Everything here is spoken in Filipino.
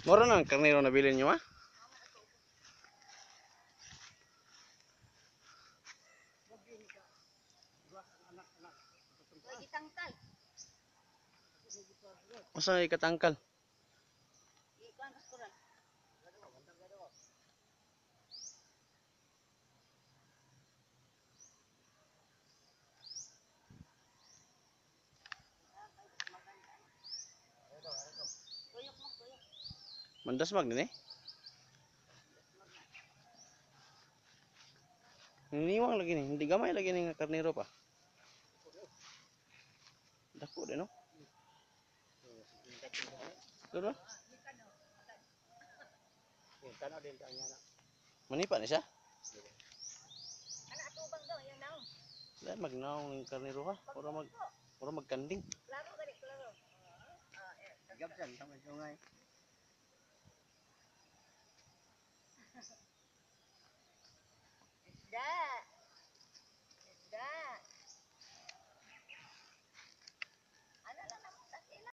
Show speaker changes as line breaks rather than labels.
Mura na ang karnero na bilhin nyo, ha? Masa ikatangkal? Mandas mag din eh. Hiniwang lagi ni, hindi gamay lagi ni nga karnero pa. Dako din no. Pero manipa ni siya. Dahil magnaong ng karnero ha. Para magkanding.
Klaro gani klaro. Gabsan tama sungay.